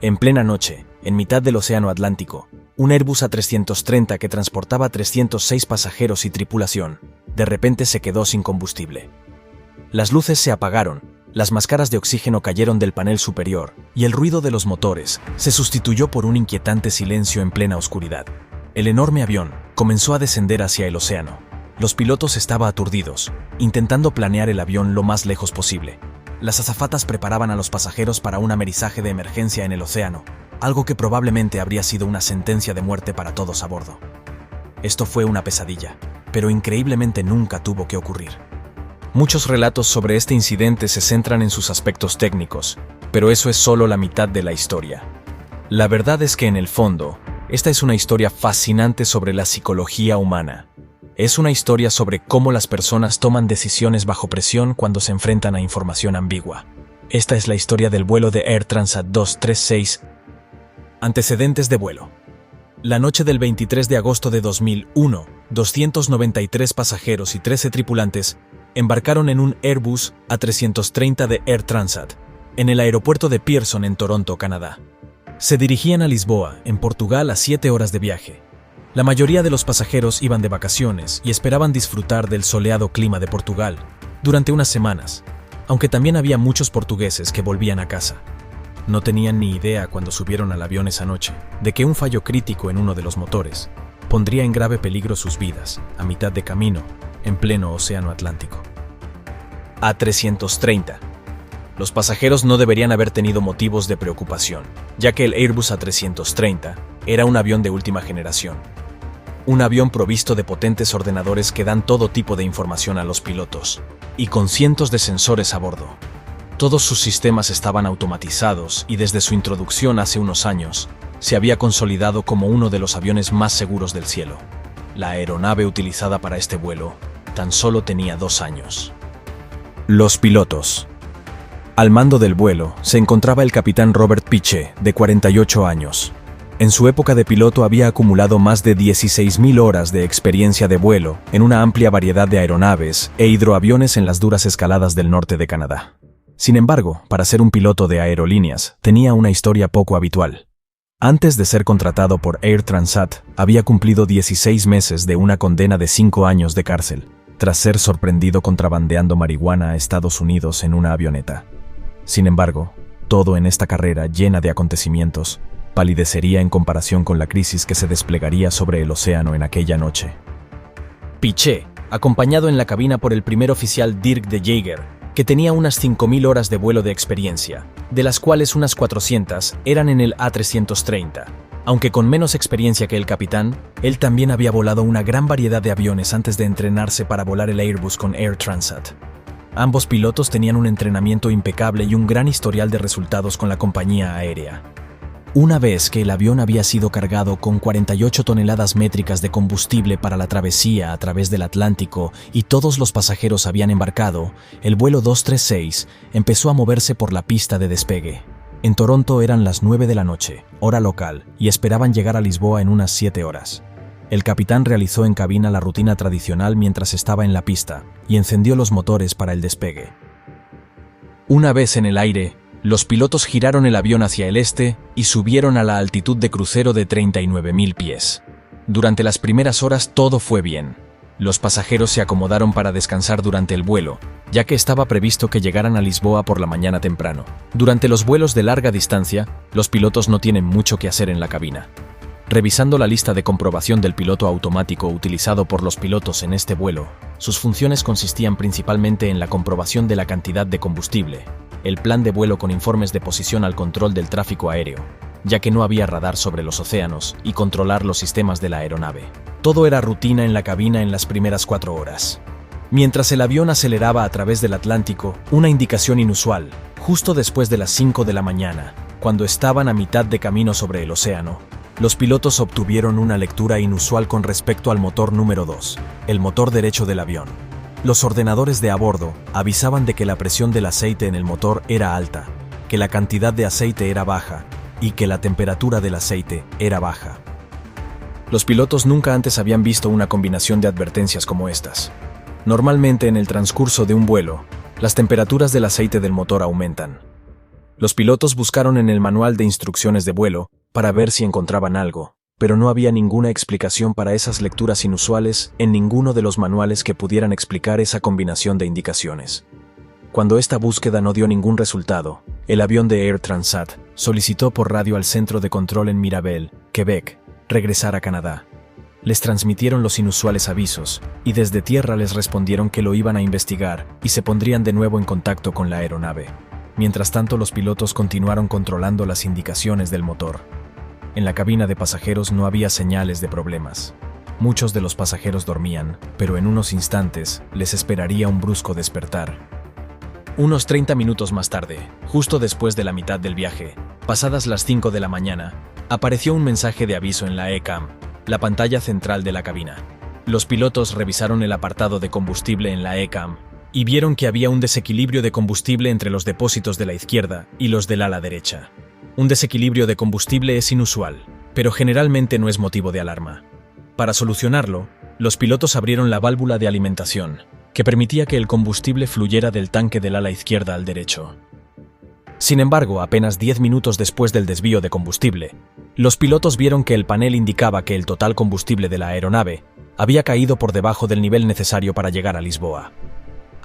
En plena noche, en mitad del Océano Atlántico, un Airbus A330 que transportaba 306 pasajeros y tripulación, de repente se quedó sin combustible. Las luces se apagaron, las máscaras de oxígeno cayeron del panel superior y el ruido de los motores se sustituyó por un inquietante silencio en plena oscuridad. El enorme avión comenzó a descender hacia el océano. Los pilotos estaban aturdidos, intentando planear el avión lo más lejos posible. Las azafatas preparaban a los pasajeros para un amerizaje de emergencia en el océano, algo que probablemente habría sido una sentencia de muerte para todos a bordo. Esto fue una pesadilla, pero increíblemente nunca tuvo que ocurrir. Muchos relatos sobre este incidente se centran en sus aspectos técnicos, pero eso es solo la mitad de la historia. La verdad es que en el fondo, esta es una historia fascinante sobre la psicología humana. Es una historia sobre cómo las personas toman decisiones bajo presión cuando se enfrentan a información ambigua. Esta es la historia del vuelo de Air Transat 236. Antecedentes de vuelo. La noche del 23 de agosto de 2001, 293 pasajeros y 13 tripulantes embarcaron en un Airbus A330 de Air Transat, en el aeropuerto de Pearson en Toronto, Canadá. Se dirigían a Lisboa, en Portugal, a 7 horas de viaje. La mayoría de los pasajeros iban de vacaciones y esperaban disfrutar del soleado clima de Portugal durante unas semanas, aunque también había muchos portugueses que volvían a casa. No tenían ni idea cuando subieron al avión esa noche de que un fallo crítico en uno de los motores pondría en grave peligro sus vidas a mitad de camino en pleno Océano Atlántico. A330. Los pasajeros no deberían haber tenido motivos de preocupación, ya que el Airbus A330 era un avión de última generación. Un avión provisto de potentes ordenadores que dan todo tipo de información a los pilotos, y con cientos de sensores a bordo. Todos sus sistemas estaban automatizados y desde su introducción hace unos años, se había consolidado como uno de los aviones más seguros del cielo. La aeronave utilizada para este vuelo tan solo tenía 2 años. Los pilotos. Al mando del vuelo se encontraba el capitán Robert Piché, de 48 años. En su época de piloto había acumulado más de 16.000 horas de experiencia de vuelo en una amplia variedad de aeronaves e hidroaviones en las duras escaladas del norte de Canadá. Sin embargo, para ser un piloto de aerolíneas, tenía una historia poco habitual. Antes de ser contratado por Air Transat, había cumplido 16 meses de una condena de 5 años de cárcel, tras ser sorprendido contrabandeando marihuana a Estados Unidos en una avioneta. Sin embargo, todo en esta carrera llena de acontecimientos palidecería en comparación con la crisis que se desplegaría sobre el océano en aquella noche. Piché, acompañado en la cabina por el primer oficial Dirk de Jager, que tenía unas 5.000 horas de vuelo de experiencia, de las cuales unas 400 eran en el A330. Aunque con menos experiencia que el capitán, él también había volado una gran variedad de aviones antes de entrenarse para volar el Airbus con Air Transat. Ambos pilotos tenían un entrenamiento impecable y un gran historial de resultados con la compañía aérea. Una vez que el avión había sido cargado con 48 toneladas métricas de combustible para la travesía a través del Atlántico y todos los pasajeros habían embarcado, el vuelo 236 empezó a moverse por la pista de despegue. En Toronto eran las 9 de la noche, hora local, y esperaban llegar a Lisboa en unas 7 horas. El capitán realizó en cabina la rutina tradicional mientras estaba en la pista y encendió los motores para el despegue. Una vez en el aire, los pilotos giraron el avión hacia el este y subieron a la altitud de crucero de 39.000 pies. Durante las primeras horas todo fue bien. Los pasajeros se acomodaron para descansar durante el vuelo, ya que estaba previsto que llegaran a Lisboa por la mañana temprano. Durante los vuelos de larga distancia, los pilotos no tienen mucho que hacer en la cabina. Revisando la lista de comprobación del piloto automático utilizado por los pilotos en este vuelo, sus funciones consistían principalmente en la comprobación de la cantidad de combustible, el plan de vuelo con informes de posición al control del tráfico aéreo, ya que no había radar sobre los océanos, y controlar los sistemas de la aeronave. Todo era rutina en la cabina en las primeras 4 horas. Mientras el avión aceleraba a través del Atlántico, una indicación inusual, justo después de las 5 de la mañana, cuando estaban a mitad de camino sobre el océano, los pilotos obtuvieron una lectura inusual con respecto al motor número 2, el motor derecho del avión. Los ordenadores de a bordo avisaban de que la presión del aceite en el motor era alta, que la cantidad de aceite era baja y que la temperatura del aceite era baja. Los pilotos nunca antes habían visto una combinación de advertencias como estas. Normalmente en el transcurso de un vuelo, las temperaturas del aceite del motor aumentan. Los pilotos buscaron en el manual de instrucciones de vuelo para ver si encontraban algo, pero no había ninguna explicación para esas lecturas inusuales en ninguno de los manuales que pudieran explicar esa combinación de indicaciones. Cuando esta búsqueda no dio ningún resultado, el avión de Air Transat solicitó por radio al centro de control en Mirabel, Quebec, regresar a Canadá. Les transmitieron los inusuales avisos, y desde tierra les respondieron que lo iban a investigar y se pondrían de nuevo en contacto con la aeronave. Mientras tanto, los pilotos continuaron controlando las indicaciones del motor. En la cabina de pasajeros no había señales de problemas. Muchos de los pasajeros dormían, pero en unos instantes les esperaría un brusco despertar. Unos 30 minutos más tarde, justo después de la mitad del viaje, pasadas las 5 de la mañana, apareció un mensaje de aviso en la ECAM, la pantalla central de la cabina. Los pilotos revisaron el apartado de combustible en la ECAM y vieron que había un desequilibrio de combustible entre los depósitos de la izquierda y los del ala derecha. Un desequilibrio de combustible es inusual, pero generalmente no es motivo de alarma. Para solucionarlo, los pilotos abrieron la válvula de alimentación, que permitía que el combustible fluyera del tanque del ala izquierda al derecho. Sin embargo, apenas 10 minutos después del desvío de combustible, los pilotos vieron que el panel indicaba que el total combustible de la aeronave había caído por debajo del nivel necesario para llegar a Lisboa.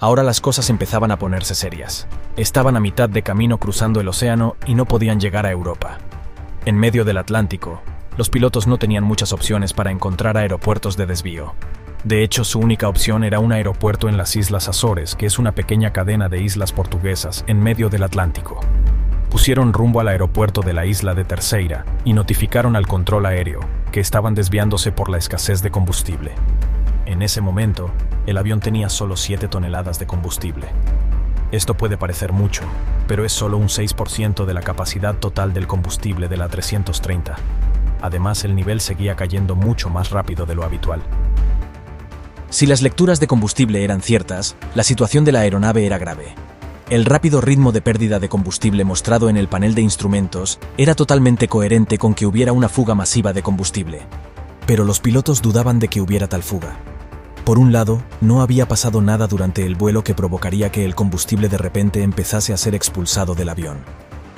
Ahora las cosas empezaban a ponerse serias. Estaban a mitad de camino cruzando el océano y no podían llegar a Europa. En medio del Atlántico, los pilotos no tenían muchas opciones para encontrar aeropuertos de desvío. De hecho, su única opción era un aeropuerto en las Islas Azores, que es una pequeña cadena de islas portuguesas en medio del Atlántico. Pusieron rumbo al aeropuerto de la isla de Terceira y notificaron al control aéreo que estaban desviándose por la escasez de combustible. En ese momento, el avión tenía solo 7 toneladas de combustible. Esto puede parecer mucho, pero es solo un 6% de la capacidad total del combustible de la 330. Además, el nivel seguía cayendo mucho más rápido de lo habitual. Si las lecturas de combustible eran ciertas, la situación de la aeronave era grave. El rápido ritmo de pérdida de combustible mostrado en el panel de instrumentos era totalmente coherente con que hubiera una fuga masiva de combustible. Pero los pilotos dudaban de que hubiera tal fuga. Por un lado, no había pasado nada durante el vuelo que provocaría que el combustible de repente empezase a ser expulsado del avión.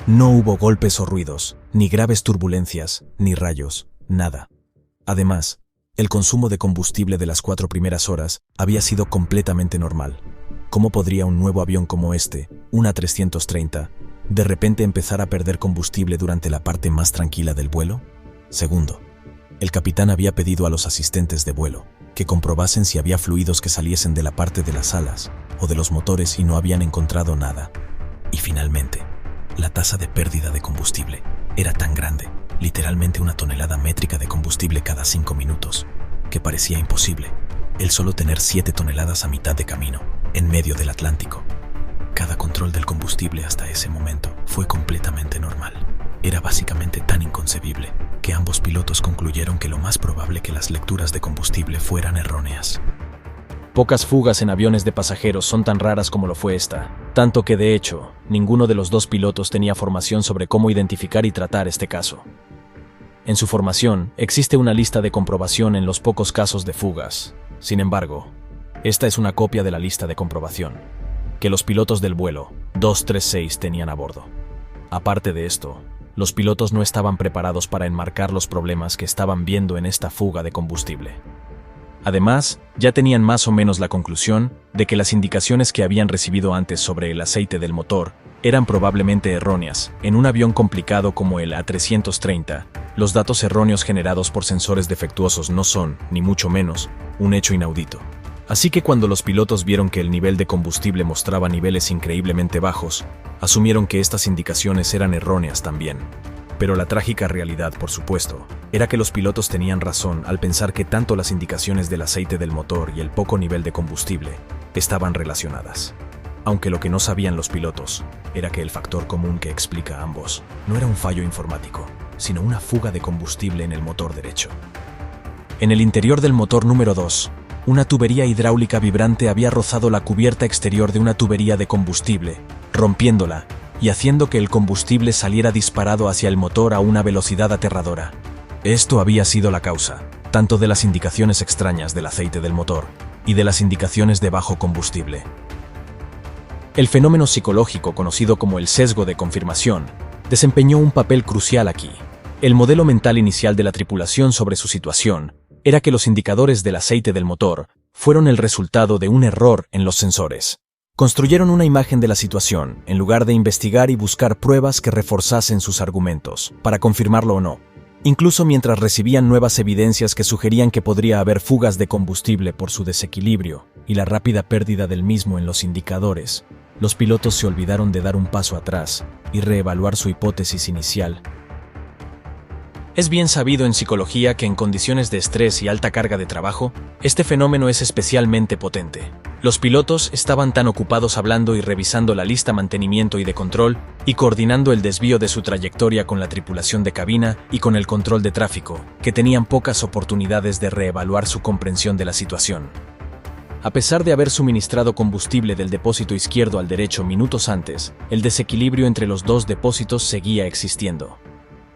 No hubo golpes o ruidos, ni graves turbulencias, ni rayos, nada. Además, el consumo de combustible de las 4 primeras horas había sido completamente normal. ¿Cómo podría un nuevo avión como este, una 330, de repente empezar a perder combustible durante la parte más tranquila del vuelo? Segundo, el capitán había pedido a los asistentes de vuelo que comprobasen si había fluidos que saliesen de la parte de las alas o de los motores y no habían encontrado nada. Y finalmente, la tasa de pérdida de combustible era tan grande, literalmente 1 tonelada métrica de combustible cada 5 minutos, que parecía imposible el solo tener 7 toneladas a mitad de camino, en medio del Atlántico. Cada control del combustible hasta ese momento fue completamente normal. Era básicamente tan inconcebible que ambos pilotos concluyeron que lo más probable que las lecturas de combustible fueran erróneas. Pocas fugas en aviones de pasajeros son tan raras como lo fue esta, tanto que de hecho, ninguno de los dos pilotos tenía formación sobre cómo identificar y tratar este caso. En su formación, existe una lista de comprobación en los pocos casos de fugas. Sin embargo, esta es una copia de la lista de comprobación que los pilotos del vuelo 236 tenían a bordo. Aparte de esto, los pilotos no estaban preparados para enmarcar los problemas que estaban viendo en esta fuga de combustible. Además, ya tenían más o menos la conclusión de que las indicaciones que habían recibido antes sobre el aceite del motor eran probablemente erróneas. En un avión complicado como el A330, los datos erróneos generados por sensores defectuosos no son, ni mucho menos, un hecho inaudito. Así que cuando los pilotos vieron que el nivel de combustible mostraba niveles increíblemente bajos, asumieron que estas indicaciones eran erróneas también. Pero la trágica realidad, por supuesto, era que los pilotos tenían razón al pensar que tanto las indicaciones del aceite del motor y el poco nivel de combustible estaban relacionadas. Aunque lo que no sabían los pilotos era que el factor común que explica a ambos no era un fallo informático, sino una fuga de combustible en el motor derecho. En el interior del motor número 2, una tubería hidráulica vibrante había rozado la cubierta exterior de una tubería de combustible, rompiéndola y haciendo que el combustible saliera disparado hacia el motor a una velocidad aterradora. Esto había sido la causa, tanto de las indicaciones extrañas del aceite del motor y de las indicaciones de bajo combustible. El fenómeno psicológico conocido como el sesgo de confirmación desempeñó un papel crucial aquí. El modelo mental inicial de la tripulación sobre su situación era que los indicadores del aceite del motor fueron el resultado de un error en los sensores. Construyeron una imagen de la situación en lugar de investigar y buscar pruebas que reforzasen sus argumentos, para confirmarlo o no. Incluso mientras recibían nuevas evidencias que sugerían que podría haber fugas de combustible por su desequilibrio y la rápida pérdida del mismo en los indicadores, los pilotos se olvidaron de dar un paso atrás y reevaluar su hipótesis inicial. Es bien sabido en psicología que en condiciones de estrés y alta carga de trabajo, este fenómeno es especialmente potente. Los pilotos estaban tan ocupados hablando y revisando la lista mantenimiento y de control y coordinando el desvío de su trayectoria con la tripulación de cabina y con el control de tráfico, que tenían pocas oportunidades de reevaluar su comprensión de la situación. A pesar de haber suministrado combustible del depósito izquierdo al derecho minutos antes, el desequilibrio entre los dos depósitos seguía existiendo.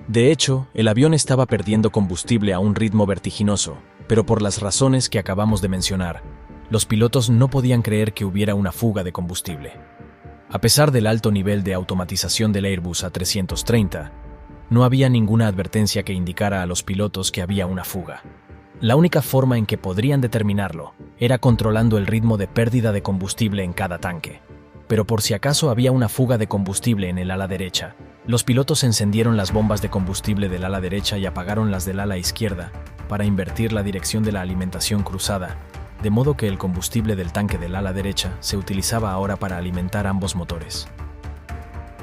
De hecho, el avión estaba perdiendo combustible a un ritmo vertiginoso, pero por las razones que acabamos de mencionar, los pilotos no podían creer que hubiera una fuga de combustible. A pesar del alto nivel de automatización del Airbus A330, no había ninguna advertencia que indicara a los pilotos que había una fuga. La única forma en que podrían determinarlo era controlando el ritmo de pérdida de combustible en cada tanque. Pero por si acaso había una fuga de combustible en el ala derecha, los pilotos encendieron las bombas de combustible del ala derecha y apagaron las del ala izquierda para invertir la dirección de la alimentación cruzada, de modo que el combustible del tanque del ala derecha se utilizaba ahora para alimentar ambos motores.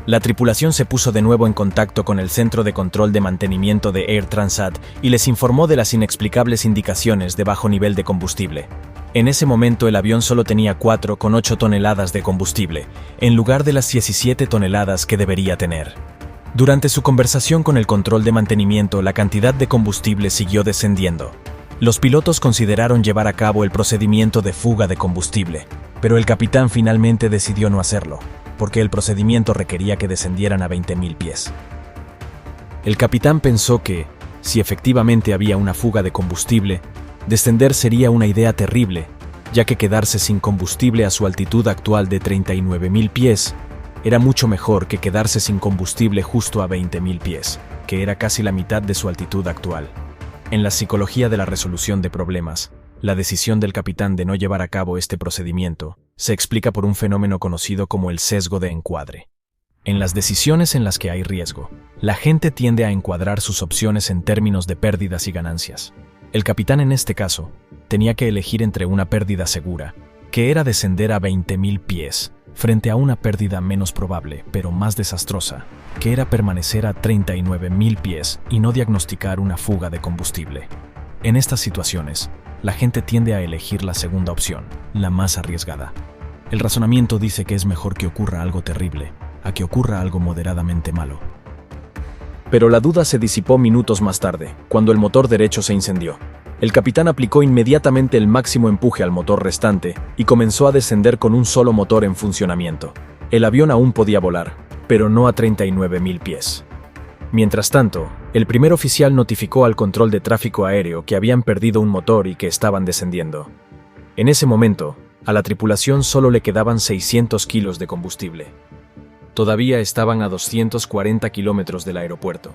La tripulación se puso de nuevo en contacto con el Centro de Control de Mantenimiento de Air Transat y les informó de las inexplicables indicaciones de bajo nivel de combustible. En ese momento el avión solo tenía 4,8 toneladas de combustible, en lugar de las 17 toneladas que debería tener. Durante su conversación con el control de mantenimiento, la cantidad de combustible siguió descendiendo. Los pilotos consideraron llevar a cabo el procedimiento de fuga de combustible, pero el capitán finalmente decidió no hacerlo, porque el procedimiento requería que descendieran a 20.000 pies. El capitán pensó que, si efectivamente había una fuga de combustible, descender sería una idea terrible, ya que quedarse sin combustible a su altitud actual de 39.000 pies era mucho mejor que quedarse sin combustible justo a 20.000 pies, que era casi la mitad de su altitud actual. En la psicología de la resolución de problemas, la decisión del capitán de no llevar a cabo este procedimiento se explica por un fenómeno conocido como el sesgo de encuadre. En las decisiones en las que hay riesgo, la gente tiende a encuadrar sus opciones en términos de pérdidas y ganancias. El capitán en este caso tenía que elegir entre una pérdida segura, que era descender a 20.000 pies, frente a una pérdida menos probable, pero más desastrosa, que era permanecer a 39.000 pies y no diagnosticar una fuga de combustible. En estas situaciones, la gente tiende a elegir la segunda opción, la más arriesgada. El razonamiento dice que es mejor que ocurra algo terrible, a que ocurra algo moderadamente malo. Pero la duda se disipó minutos más tarde, cuando el motor derecho se incendió. El capitán aplicó inmediatamente el máximo empuje al motor restante y comenzó a descender con un solo motor en funcionamiento. El avión aún podía volar, pero no a 39.000 pies. Mientras tanto, el primer oficial notificó al control de tráfico aéreo que habían perdido un motor y que estaban descendiendo. En ese momento, a la tripulación solo le quedaban 600 kilos de combustible. Todavía estaban a 240 kilómetros del aeropuerto.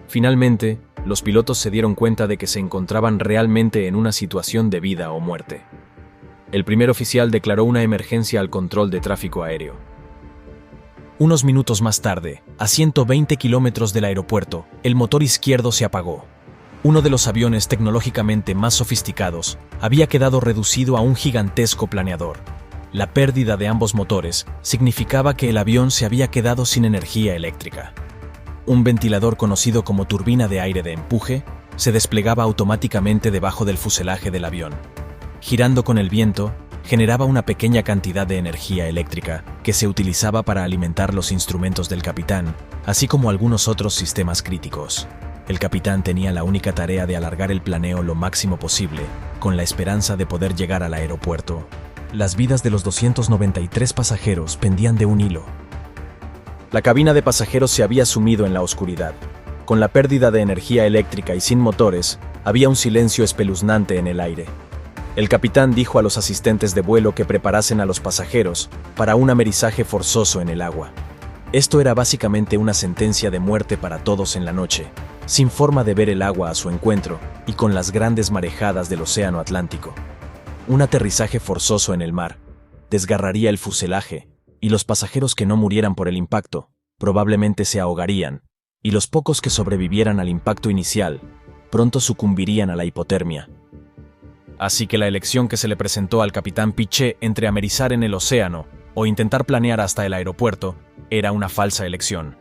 Finalmente, los pilotos se dieron cuenta de que se encontraban realmente en una situación de vida o muerte. El primer oficial declaró una emergencia al control de tráfico aéreo. Unos minutos más tarde, a 120 kilómetros del aeropuerto, el motor izquierdo se apagó. Uno de los aviones tecnológicamente más sofisticados había quedado reducido a un gigantesco planeador. La pérdida de ambos motores significaba que el avión se había quedado sin energía eléctrica. Un ventilador conocido como turbina de aire de empuje se desplegaba automáticamente debajo del fuselaje del avión. Girando con el viento, generaba una pequeña cantidad de energía eléctrica que se utilizaba para alimentar los instrumentos del capitán, así como algunos otros sistemas críticos. El capitán tenía la única tarea de alargar el planeo lo máximo posible, con la esperanza de poder llegar al aeropuerto. Las vidas de los 293 pasajeros pendían de un hilo. La cabina de pasajeros se había sumido en la oscuridad. Con la pérdida de energía eléctrica y sin motores, había un silencio espeluznante en el aire. El capitán dijo a los asistentes de vuelo que preparasen a los pasajeros para un amerizaje forzoso en el agua. Esto era básicamente una sentencia de muerte para todos en la noche, sin forma de ver el agua a su encuentro y con las grandes marejadas del océano Atlántico. Un aterrizaje forzoso en el mar desgarraría el fuselaje y los pasajeros que no murieran por el impacto probablemente se ahogarían, y los pocos que sobrevivieran al impacto inicial pronto sucumbirían a la hipotermia. Así que la elección que se le presentó al capitán Piché entre amerizar en el océano o intentar planear hasta el aeropuerto era una falsa elección.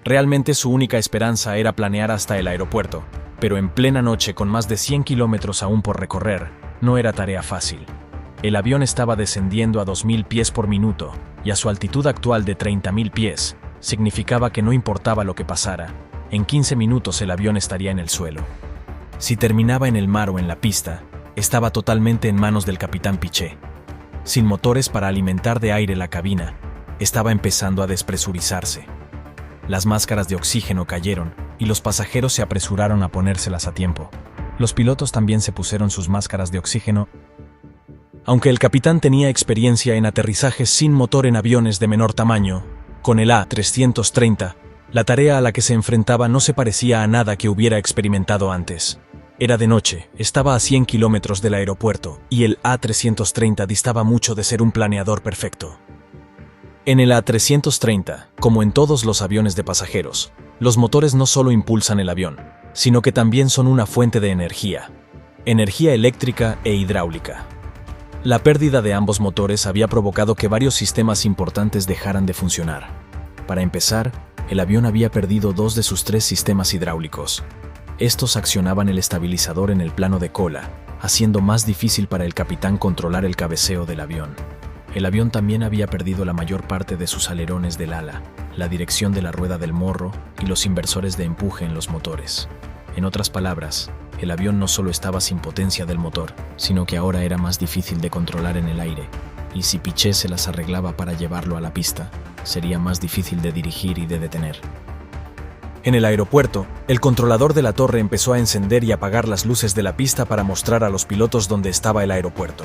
Realmente su única esperanza era planear hasta el aeropuerto, pero en plena noche con más de 100 kilómetros aún por recorrer, no era tarea fácil. El avión estaba descendiendo a 2.000 pies por minuto y a su altitud actual de 30.000 pies, significaba que no importaba lo que pasara, en 15 minutos el avión estaría en el suelo. Si terminaba en el mar o en la pista, estaba totalmente en manos del capitán Piché. Sin motores para alimentar de aire la cabina, estaba empezando a despresurizarse. Las máscaras de oxígeno cayeron y los pasajeros se apresuraron a ponérselas a tiempo. Los pilotos también se pusieron sus máscaras de oxígeno. Aunque el capitán tenía experiencia en aterrizajes sin motor en aviones de menor tamaño, con el A330, la tarea a la que se enfrentaba no se parecía a nada que hubiera experimentado antes. Era de noche, estaba a 100 kilómetros del aeropuerto, y el A330 distaba mucho de ser un planeador perfecto. En el A330, como en todos los aviones de pasajeros, los motores no solo impulsan el avión, sino que también son una fuente de energía eléctrica e hidráulica. La pérdida de ambos motores había provocado que varios sistemas importantes dejaran de funcionar. Para empezar, el avión había perdido 2 de sus 3 sistemas hidráulicos. Estos accionaban el estabilizador en el plano de cola, haciendo más difícil para el capitán controlar el cabeceo del avión. El avión también había perdido la mayor parte de sus alerones del ala, la dirección de la rueda del morro y los inversores de empuje en los motores. En otras palabras, el avión no solo estaba sin potencia del motor, sino que ahora era más difícil de controlar en el aire, y si Piché se las arreglaba para llevarlo a la pista, sería más difícil de dirigir y de detener. En el aeropuerto, el controlador de la torre empezó a encender y apagar las luces de la pista para mostrar a los pilotos dónde estaba el aeropuerto.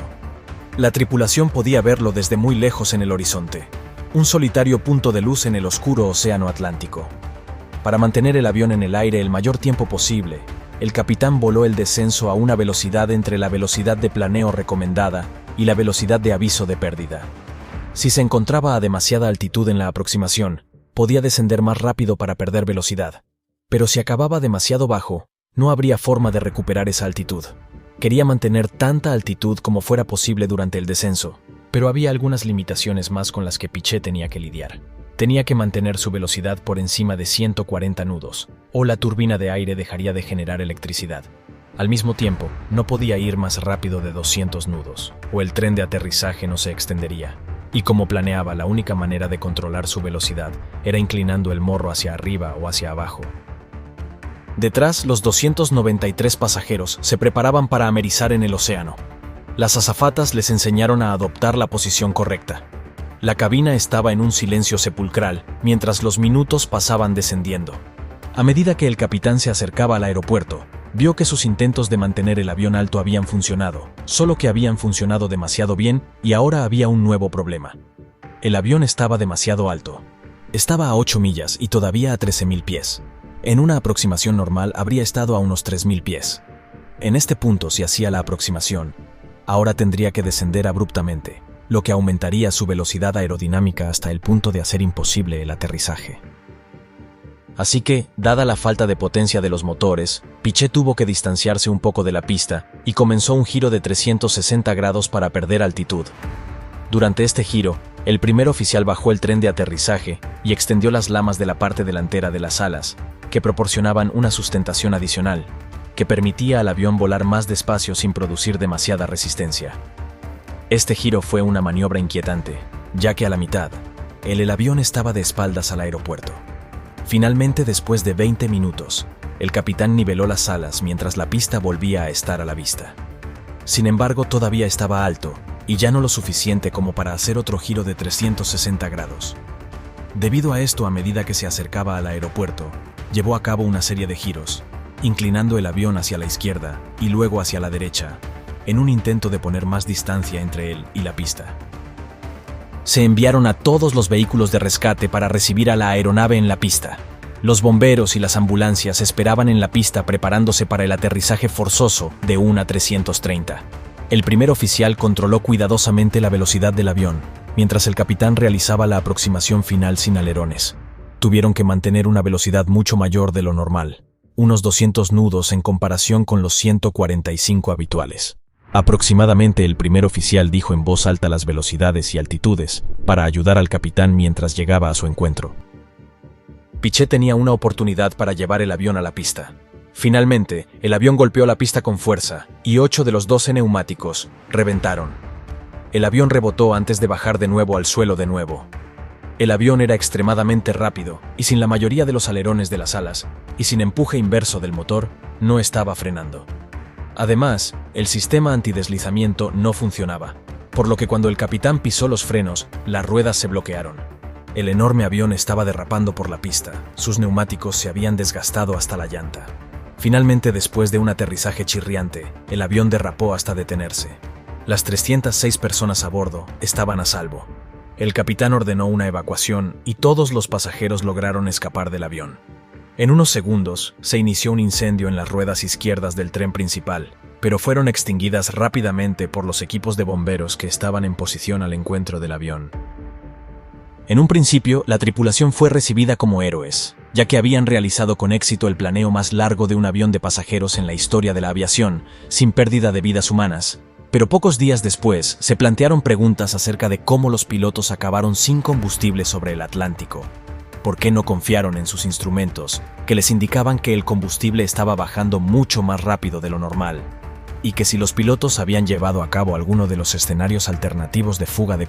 La tripulación podía verlo desde muy lejos en el horizonte, un solitario punto de luz en el oscuro océano Atlántico. Para mantener el avión en el aire el mayor tiempo posible, el capitán voló el descenso a una velocidad entre la velocidad de planeo recomendada y la velocidad de aviso de pérdida. Si se encontraba a demasiada altitud en la aproximación, podía descender más rápido para perder velocidad. Pero si acababa demasiado bajo, no habría forma de recuperar esa altitud. Quería mantener tanta altitud como fuera posible durante el descenso, pero había algunas limitaciones más con las que Piché tenía que lidiar. Tenía que mantener su velocidad por encima de 140 nudos, o la turbina de aire dejaría de generar electricidad. Al mismo tiempo, no podía ir más rápido de 200 nudos, o el tren de aterrizaje no se extendería. Y como planeaba, la única manera de controlar su velocidad era inclinando el morro hacia arriba o hacia abajo. Detrás, los 293 pasajeros se preparaban para amerizar en el océano. Las azafatas les enseñaron a adoptar la posición correcta. La cabina estaba en un silencio sepulcral mientras los minutos pasaban descendiendo. A medida que el capitán se acercaba al aeropuerto, vio que sus intentos de mantener el avión alto habían funcionado, solo que habían funcionado demasiado bien y ahora había un nuevo problema. El avión estaba demasiado alto. Estaba a 8 millas y todavía a 13.000 pies. En una aproximación normal habría estado a unos 3.000 pies. En este punto, si hacía la aproximación, ahora tendría que descender abruptamente, lo que aumentaría su velocidad aerodinámica hasta el punto de hacer imposible el aterrizaje. Así que, dada la falta de potencia de los motores, Piché tuvo que distanciarse un poco de la pista y comenzó un giro de 360 grados para perder altitud. Durante este giro, el primer oficial bajó el tren de aterrizaje y extendió las lamas de la parte delantera de las alas, que proporcionaban una sustentación adicional, que permitía al avión volar más despacio sin producir demasiada resistencia. Este giro fue una maniobra inquietante, ya que a la mitad, el avión estaba de espaldas al aeropuerto. Finalmente, después de 20 minutos, el capitán niveló las alas mientras la pista volvía a estar a la vista. Sin embargo, todavía estaba alto, y ya no lo suficiente como para hacer otro giro de 360 grados. Debido a esto, a medida que se acercaba al aeropuerto, llevó a cabo una serie de giros, inclinando el avión hacia la izquierda y luego hacia la derecha, en un intento de poner más distancia entre él y la pista. Se enviaron a todos los vehículos de rescate para recibir a la aeronave en la pista. Los bomberos y las ambulancias esperaban en la pista preparándose para el aterrizaje forzoso de un A330. El primer oficial controló cuidadosamente la velocidad del avión, mientras el capitán realizaba la aproximación final sin alerones. Tuvieron que mantener una velocidad mucho mayor de lo normal, unos 200 nudos en comparación con los 145 habituales. Aproximadamente el primer oficial dijo en voz alta las velocidades y altitudes para ayudar al capitán mientras llegaba a su encuentro. Piché tenía una oportunidad para llevar el avión a la pista. Finalmente, el avión golpeó la pista con fuerza y 8 de los 12 neumáticos reventaron. El avión rebotó antes de bajar de nuevo al suelo de nuevo. El avión era extremadamente rápido y sin la mayoría de los alerones de las alas y sin empuje inverso del motor, no estaba frenando. Además, el sistema antideslizamiento no funcionaba, por lo que cuando el capitán pisó los frenos, las ruedas se bloquearon. El enorme avión estaba derrapando por la pista, sus neumáticos se habían desgastado hasta la llanta. Finalmente, después de un aterrizaje chirriante, el avión derrapó hasta detenerse. Las 306 personas a bordo estaban a salvo. El capitán ordenó una evacuación y todos los pasajeros lograron escapar del avión. En unos segundos, se inició un incendio en las ruedas izquierdas del tren principal, pero fueron extinguidas rápidamente por los equipos de bomberos que estaban en posición al encuentro del avión. En un principio, la tripulación fue recibida como héroes, ya que habían realizado con éxito el planeo más largo de un avión de pasajeros en la historia de la aviación, sin pérdida de vidas humanas. Pero pocos días después, se plantearon preguntas acerca de cómo los pilotos acabaron sin combustible sobre el Atlántico. ¿Por qué no confiaron en sus instrumentos, que les indicaban que el combustible estaba bajando mucho más rápido de lo normal? Y que si los pilotos habían llevado a cabo alguno de los escenarios alternativos de fuga de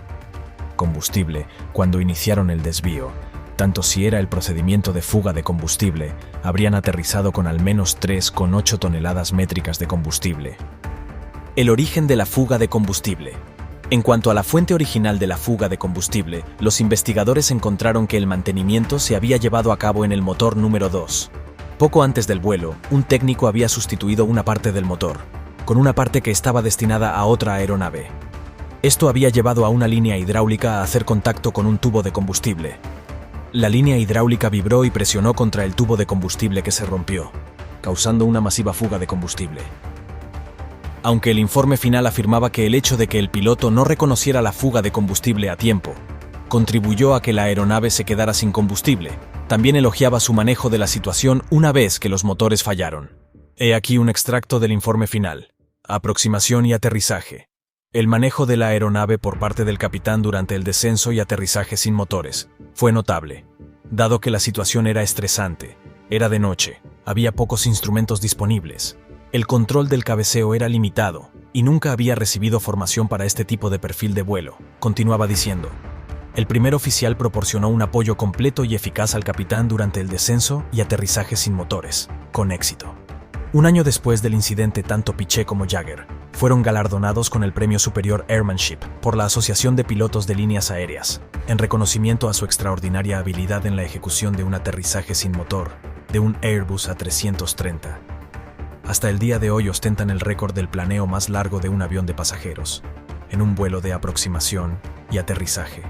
combustible cuando iniciaron el desvío, tanto si era el procedimiento de fuga de combustible, habrían aterrizado con al menos 3,8 toneladas métricas de combustible. El origen de la fuga de combustible. En cuanto a la fuente original de la fuga de combustible, los investigadores encontraron que el mantenimiento se había llevado a cabo en el motor número 2. Poco antes del vuelo, un técnico había sustituido una parte del motor, con una parte que estaba destinada a otra aeronave. Esto había llevado a una línea hidráulica a hacer contacto con un tubo de combustible. La línea hidráulica vibró y presionó contra el tubo de combustible que se rompió, causando una masiva fuga de combustible. Aunque el informe final afirmaba que el hecho de que el piloto no reconociera la fuga de combustible a tiempo contribuyó a que la aeronave se quedara sin combustible, también elogiaba su manejo de la situación una vez que los motores fallaron. He aquí un extracto del informe final. Aproximación y aterrizaje. El manejo de la aeronave por parte del capitán durante el descenso y aterrizaje sin motores fue notable, dado que la situación era estresante, era de noche, había pocos instrumentos disponibles. El control del cabeceo era limitado y nunca había recibido formación para este tipo de perfil de vuelo, continuaba diciendo. El primer oficial proporcionó un apoyo completo y eficaz al capitán durante el descenso y aterrizaje sin motores, con éxito. Un año después del incidente, tanto Piché como Jagger fueron galardonados con el Premio Superior Airmanship por la Asociación de Pilotos de Líneas Aéreas, en reconocimiento a su extraordinaria habilidad en la ejecución de un aterrizaje sin motor de un Airbus A330. Hasta el día de hoy ostentan el récord del planeo más largo de un avión de pasajeros, en un vuelo de aproximación y aterrizaje.